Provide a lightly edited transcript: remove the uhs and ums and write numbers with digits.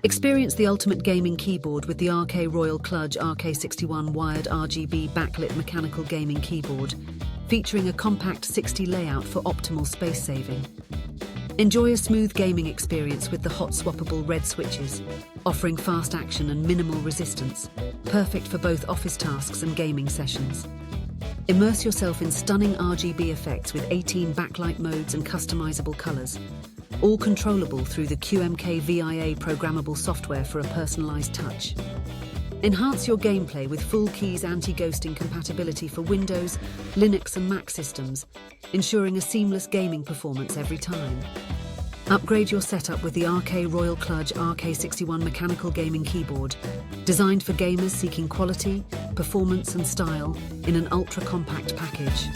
Experience the ultimate gaming keyboard with the RK Royal KLUDGE RK61 wired RGB backlit mechanical gaming keyboard, featuring a compact 60 layout for optimal space saving. Enjoy a smooth gaming experience with the hot swappable red switches, offering fast action and minimal resistance, perfect for both office tasks and gaming sessions. Immerse yourself in stunning RGB effects with 18 backlight modes and customizable colors, all controllable through the QMK VIA programmable software for a personalized touch. Enhance your gameplay with full keys anti-ghosting compatibility for Windows, Linux and Mac systems, ensuring a seamless gaming performance every time. Upgrade your setup with the RK Royal KLUDGE RK61 mechanical gaming keyboard, designed for gamers seeking quality, performance and style in an ultra-compact package.